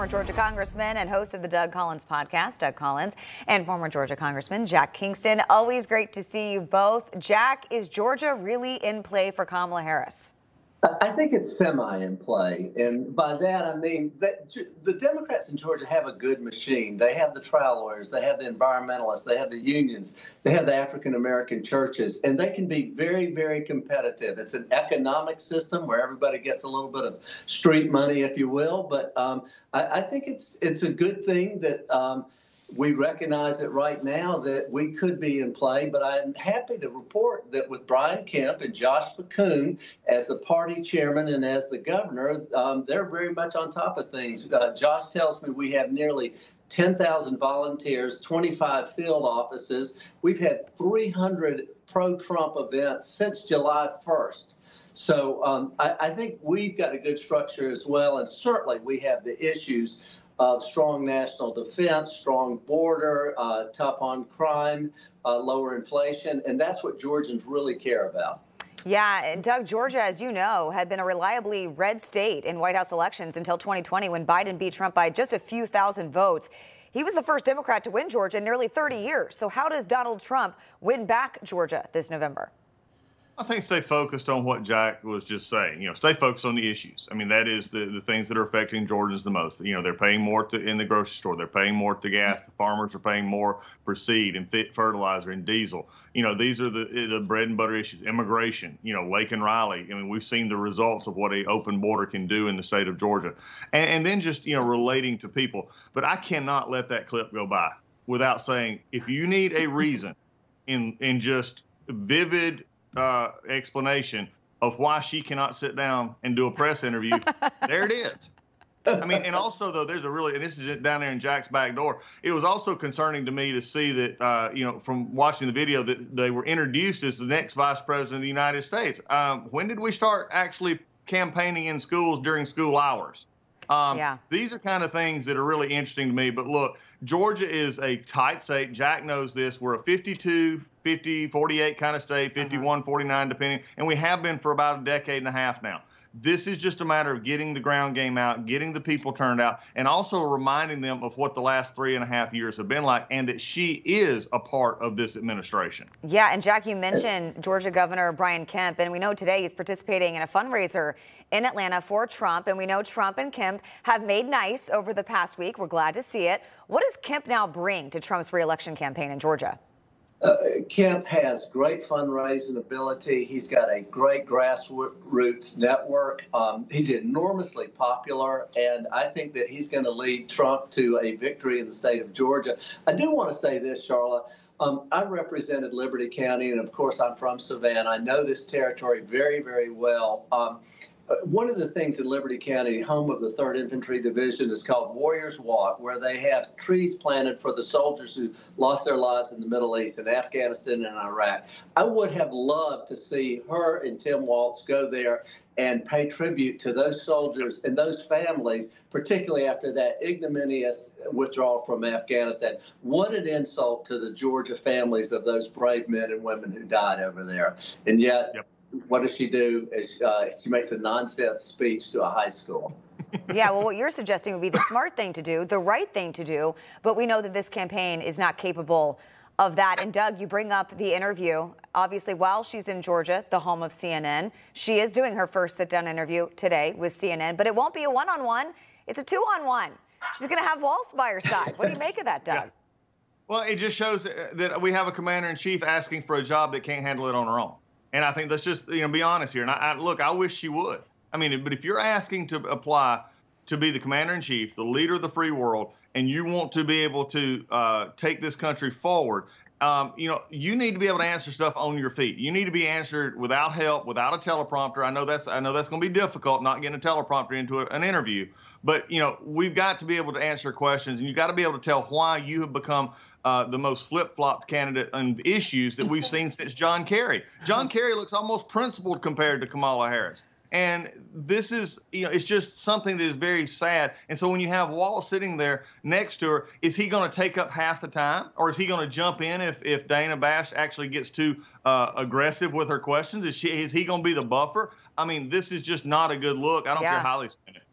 former Georgia Congressman and host of the Doug Collins podcast, Doug Collins, and former Georgia Congressman Jack Kingston. Always great to see you both. Jack, is Georgia really in play for Kamala Harris? I think it's semi in play. And by that, I mean that the Democrats in Georgia have a good machine. They have the trial lawyers. They have the environmentalists. They have the unions. They have the African-American churches. And they can be very, very competitive. It's an economic system where everybody gets a little bit of street money, if you will. But I think it's a good thing that we recognize it right now that we could be in play, but I'm happy to report that with Brian Kemp and Josh McCoon as the party chairman and as the governor, they're very much on top of things. Josh tells me we have nearly 10,000 volunteers, 25 field offices. We've had 300 pro-Trump events since July 1st. So I think we've got a good structure as well, and certainly we have the issues of strong national defense, strong border, tough on crime, lower inflation, and that's what Georgians really care about. Yeah, and Doug, Georgia, as you know, had been a reliably red state in White House elections until 2020 when Biden beat Trump by just a few thousand votes. He was the first Democrat to win Georgia in nearly 30 years. So how does Donald Trump win back Georgia this November? I think stay focused on what Jack was just saying. Stay focused on the issues. I mean, that is the things that are affecting Georgians the most. They're paying more in the grocery store. They're paying more to gas. The farmers are paying more for seed and fertilizer and diesel. These are the bread and butter issues. Immigration, Lake and Riley. I mean, we've seen the results of what an open border can do in the state of Georgia. And then just, relating to people. But I cannot let that clip go by without saying, if you need a reason in just vivid explanation of why she cannot sit down and do a press interview, there it is. I mean, and also, though, there's and this is down there in Jack's back door. It was also concerning to me to see that, from watching the video, that they were introduced as the next Vice President of the United States. When did we start actually campaigning in schools during school hours? These are kind of things that are really interesting to me. But look, Georgia is a tight state. Jack knows this. We're a 52, 50, 48 kind of state, 51, 49 depending. And we have been for about a decade and a half now. This is just a matter of getting the ground game out, getting the people turned out, and also reminding them of what the last 3.5 years have been like, and that she is a part of this administration. Yeah, and Jack, you mentioned Georgia Governor Brian Kemp, and we know today he's participating in a fundraiser in Atlanta for Trump, and we know Trump and Kemp have made nice over the past week. We're glad to see it. What does Kemp now bring to Trump's reelection campaign in Georgia? Kemp has great fundraising ability. He's got a great grassroots network. He's enormously popular, and I think that he's going to lead Trump to a victory in the state of Georgia. I do want to say this, Charlotte. I represented Liberty County, and of course, I'm from Savannah. I know this territory very, very well. One of the things in Liberty County, home of the 3rd Infantry Division, is called Warriors Walk, where they have trees planted for the soldiers who lost their lives in the Middle East, in Afghanistan and Iraq. I would have loved to see her and Tim Walz go there and pay tribute to those soldiers and those families, particularly after that ignominious withdrawal from Afghanistan. What an insult to the Georgia families of those brave men and women who died over there. And yet, what does she do? She makes a nonsense speech to a high school. Yeah, well, what you're suggesting would be the smart thing to do, the right thing to do, but we know that this campaign is not capable of that. And Doug, you bring up the interview. Obviously, while she's in Georgia, the home of CNN, she is doing her first sit-down interview today with CNN, but it won't be a one-on-one. It's a two-on-one. She's going to have Walz by her side. What do you make of that, Doug? Yeah. Well, it just shows that we have a commander-in-chief asking for a job that can't handle it on her own. And I think let's just be honest here. And look, I wish she would. I mean, but if you're asking to apply to be the commander-in-chief, the leader of the free world, and you want to be able to take this country forward, you need to be able to answer stuff on your feet. You need to be answered without help, without a teleprompter. I know that's going to be difficult, not getting a teleprompter into an interview. But we've got to be able to answer questions, and you've got to be able to tell why you have become the most flip-flopped candidate on issues that we've seen since John Kerry. John Kerry looks almost principled compared to Kamala Harris. And this is, it's just something that is very sad. And so when you have Walz sitting there next to her, is he going to take up half the time? Or is he going to jump in if Dana Bash actually gets too aggressive with her questions? Is he going to be the buffer? I mean, this is just not a good look. I don't care how they spin it.